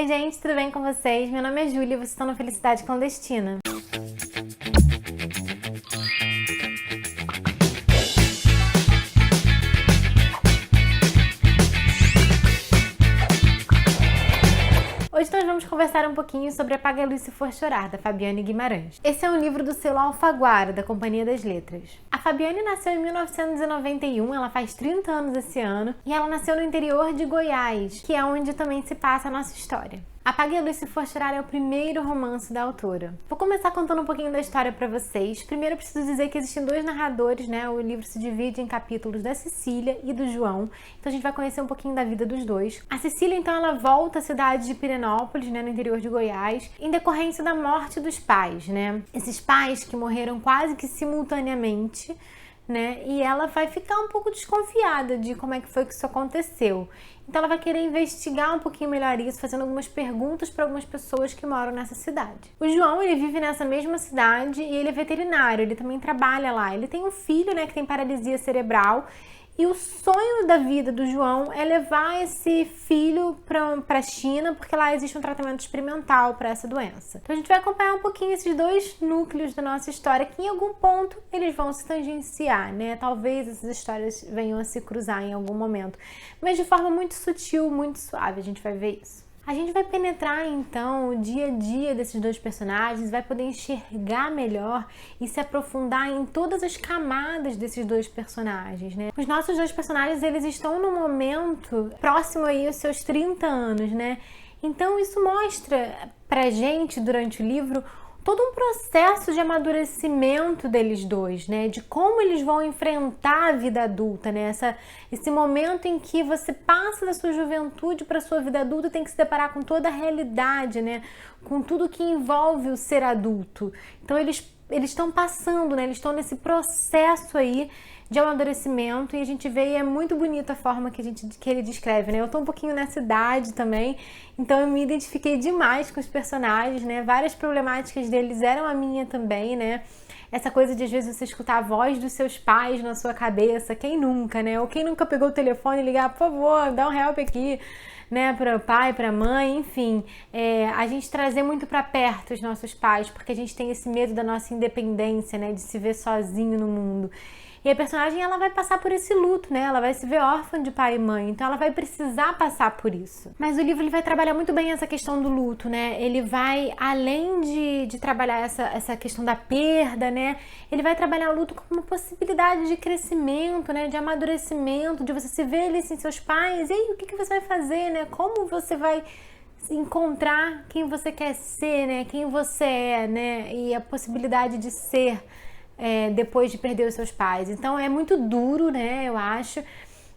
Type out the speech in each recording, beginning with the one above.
Oi gente, tudo bem com vocês? Meu nome é Júlia e vocês estão no Felicidade Clandestina. Hoje nós vamos conversar um pouquinho sobre Apague a Luz Se For Chorar, da Fabiane Guimarães. Esse é um livro do selo Alfaguara, da Companhia das Letras. A Fabiane nasceu em 1991, ela faz 30 anos esse ano, e ela nasceu no interior de Goiás, que é onde também se passa a nossa história. Apague a Luz Se For Chorar é o primeiro romance da autora. Vou começar contando um pouquinho da história pra vocês. Primeiro eu preciso dizer que existem dois narradores, né? O livro se divide em capítulos da Cecília e do João. Então a gente vai conhecer um pouquinho da vida dos dois. A Cecília, então, ela volta à cidade de Pirenópolis, né? No interior de Goiás, em decorrência da morte dos pais, né? Esses pais que morreram quase que simultaneamente, né? E ela vai ficar um pouco desconfiada de como é que foi que isso aconteceu. Então ela vai querer investigar um pouquinho melhor isso, fazendo algumas perguntas para algumas pessoas que moram nessa cidade. O João, ele vive nessa mesma cidade e ele é veterinário, ele também trabalha lá. Ele tem um filho, né, que tem paralisia cerebral. E o sonho da vida do João é levar esse filho para a China, porque lá existe um tratamento experimental para essa doença. Então a gente vai acompanhar um pouquinho esses dois núcleos da nossa história, que em algum ponto eles vão se tangenciar, né? Talvez essas histórias venham a se cruzar em algum momento, mas de forma muito sutil, muito suave, a gente vai ver isso. A gente vai penetrar, então, o dia a dia desses dois personagens, vai poder enxergar melhor e se aprofundar em todas as camadas desses dois personagens, né? Os nossos dois personagens, eles estão num momento próximo aí aos seus 30 anos, né? Então, isso mostra pra gente, durante o livro, todo um processo de amadurecimento deles dois, né? De como eles vão enfrentar a vida adulta, né? Esse momento em que você passa da sua juventude para a sua vida adulta e tem que se deparar com toda a realidade, né? Com tudo que envolve o ser adulto. Então eles estão passando, né? Eles estão nesse processo aí de amadurecimento e a gente vê, e é muito bonita a forma que ele descreve, né? Eu tô um pouquinho nessa idade também, então eu me identifiquei demais com os personagens, né? Várias problemáticas deles eram a minha também, né? Essa coisa de às vezes você escutar a voz dos seus pais na sua cabeça, quem nunca, né? Ou quem nunca pegou o telefone e ligar, por favor, dá um help aqui, né, para o pai, para a mãe, enfim, a gente trazer muito para perto os nossos pais, porque a gente tem esse medo da nossa independência, né, de se ver sozinho no mundo. E a personagem, ela vai passar por esse luto, né? Ela vai se ver órfã de pai e mãe, então ela vai precisar passar por isso. Mas o livro, ele vai trabalhar muito bem essa questão do luto, né? Ele vai, além de trabalhar essa questão da perda, né? Ele vai trabalhar o luto como uma possibilidade de crescimento, né? De amadurecimento, de você se ver ali sem seus pais. E aí, o que você vai fazer, né? Como você vai encontrar quem você quer ser, né? Quem você é, né? E a possibilidade de ser depois de perder os seus pais. Então é muito duro, né, eu acho,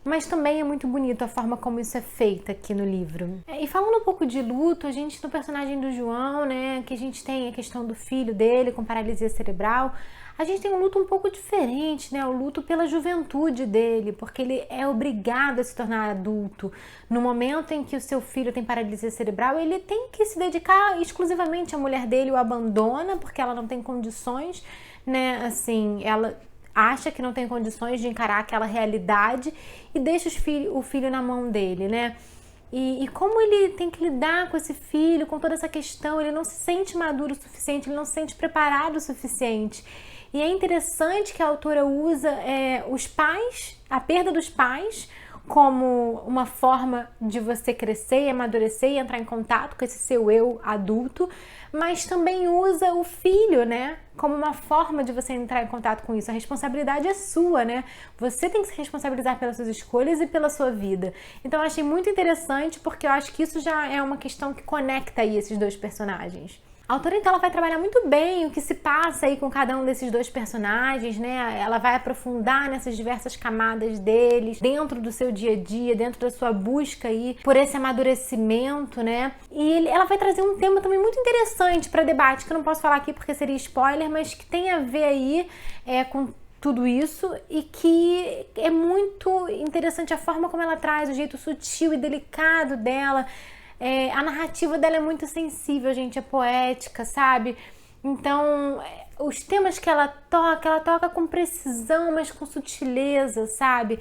mas também é muito bonito a forma como isso é feito aqui no livro. E falando um pouco de luto, a gente, no personagem do João, né, que a gente tem a questão do filho dele com paralisia cerebral, a gente tem um luto um pouco diferente, né, o luto pela juventude dele, porque ele é obrigado a se tornar adulto. No momento em que o seu filho tem paralisia cerebral, ele tem que se dedicar exclusivamente à mulher dele, o abandona porque ela não tem condições, né, assim, ela acha que não tem condições de encarar aquela realidade e deixa o filho na mão dele, né? E como ele tem que lidar com esse filho, com toda essa questão, ele não se sente maduro o suficiente, ele não se sente preparado o suficiente. E é interessante que a autora usa os pais, a perda dos pais, como uma forma de você crescer e amadurecer e entrar em contato com esse seu eu adulto, mas também usa o filho, né, como uma forma de você entrar em contato com isso. A responsabilidade é sua, né? Você tem que se responsabilizar pelas suas escolhas e pela sua vida. Então eu achei muito interessante, porque eu acho que isso já é uma questão que conecta aí esses dois personagens. A autora, então, ela vai trabalhar muito bem o que se passa aí com cada um desses dois personagens, né? Ela vai aprofundar nessas diversas camadas deles, dentro do seu dia a dia, dentro da sua busca aí por esse amadurecimento, né? E ela vai trazer um tema também muito interessante para debate, que eu não posso falar aqui porque seria spoiler, mas que tem a ver aí com tudo isso, e que é muito interessante a forma como ela traz, o jeito sutil e delicado dela. A narrativa dela é muito sensível, gente, é poética, sabe? Então, os temas que ela toca com precisão, mas com sutileza, sabe?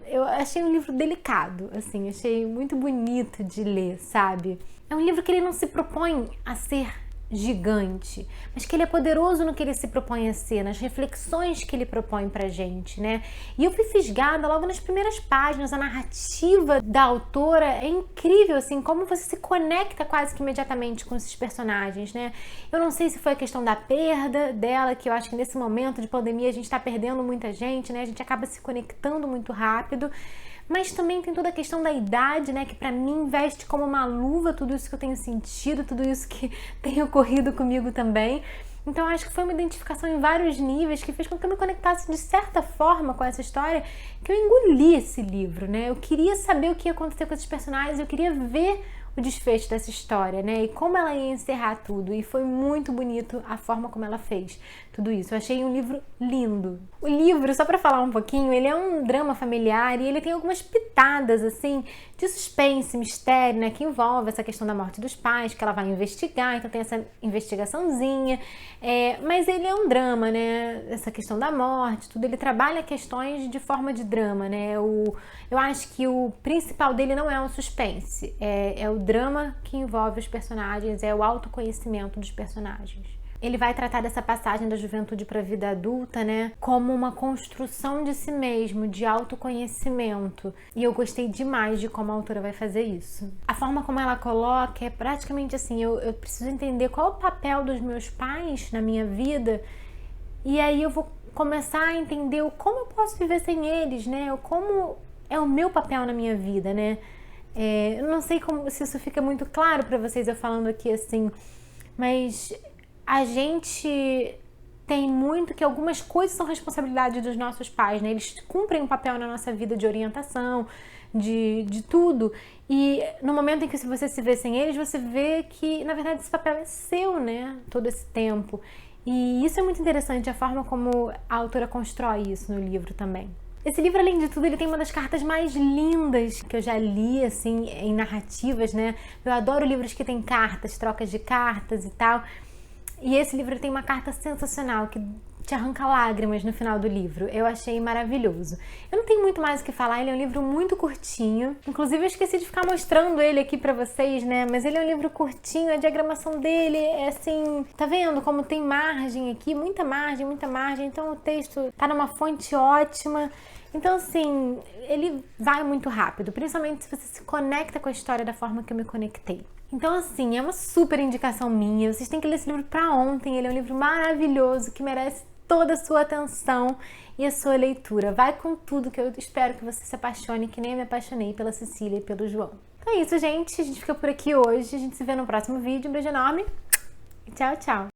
Eu achei um livro delicado, assim, achei muito bonito de ler, sabe? É um livro que ele não se propõe a ser gigante, mas que ele é poderoso no que ele se propõe a ser, nas reflexões que ele propõe pra gente, né? E eu fui fisgada logo nas primeiras páginas, a narrativa da autora é incrível, assim, como você se conecta quase que imediatamente com esses personagens, né? Eu não sei se foi a questão da perda dela, que eu acho que nesse momento de pandemia a gente tá perdendo muita gente, né? A gente acaba se conectando muito rápido. Mas também tem toda a questão da idade, né? Que pra mim veste como uma luva tudo isso que eu tenho sentido, tudo isso que tem ocorrido comigo também. Então acho que foi uma identificação em vários níveis que fez com que eu me conectasse de certa forma com essa história, que eu engoli esse livro, né? Eu queria saber o que ia acontecer com esses personagens, eu queria ver o desfecho dessa história, né? E como ela ia encerrar tudo. E foi muito bonito a forma como ela fez tudo isso. Eu achei um livro lindo. O livro, só pra falar um pouquinho, ele é um drama familiar e ele tem algumas pitadas, assim, de suspense, mistério, né? Que envolve essa questão da morte dos pais, que ela vai investigar, então tem essa investigaçãozinha. Mas ele é um drama, né? Essa questão da morte, tudo. Ele trabalha questões de forma de drama, né? Eu acho que o principal dele não é o suspense, é o drama que envolve os personagens, é o autoconhecimento dos personagens. Ele vai tratar dessa passagem da juventude para a vida adulta, né, como uma construção de si mesmo, de autoconhecimento. E eu gostei demais de como a autora vai fazer isso. A forma como ela coloca é praticamente assim, eu preciso entender qual é o papel dos meus pais na minha vida, e aí eu vou começar a entender como eu posso viver sem eles, né, como é o meu papel na minha vida, né. Eu não sei se isso fica muito claro para vocês eu falando aqui assim, mas a gente tem muito que algumas coisas são responsabilidade dos nossos pais, né? Eles cumprem um papel na nossa vida de orientação, de tudo. E no momento em que você se vê sem eles, você vê que, na verdade, esse papel é seu, né? Todo esse tempo. E isso é muito interessante, a forma como a autora constrói isso no livro também. Esse livro, além de tudo, ele tem uma das cartas mais lindas que eu já li, assim, em narrativas, né? Eu adoro livros que tem cartas, trocas de cartas e tal. E esse livro tem uma carta sensacional, que te arranca lágrimas no final do livro. Eu achei maravilhoso. Eu não tenho muito mais o que falar, ele é um livro muito curtinho. Inclusive, eu esqueci de ficar mostrando ele aqui pra vocês, né? Mas ele é um livro curtinho, a diagramação dele é assim... Tá vendo como tem margem aqui? Muita margem, muita margem. Então, o texto tá numa fonte ótima. Então, assim, ele vai muito rápido, principalmente se você se conecta com a história da forma que eu me conectei. Então, assim, é uma super indicação minha. Vocês têm que ler esse livro pra ontem. Ele é um livro maravilhoso que merece toda a sua atenção e a sua leitura. Vai com tudo, que eu espero que você se apaixone, que nem eu me apaixonei pela Cecília e pelo João. Então é isso, gente. A gente fica por aqui hoje. A gente se vê no próximo vídeo. Um beijo enorme e tchau, tchau!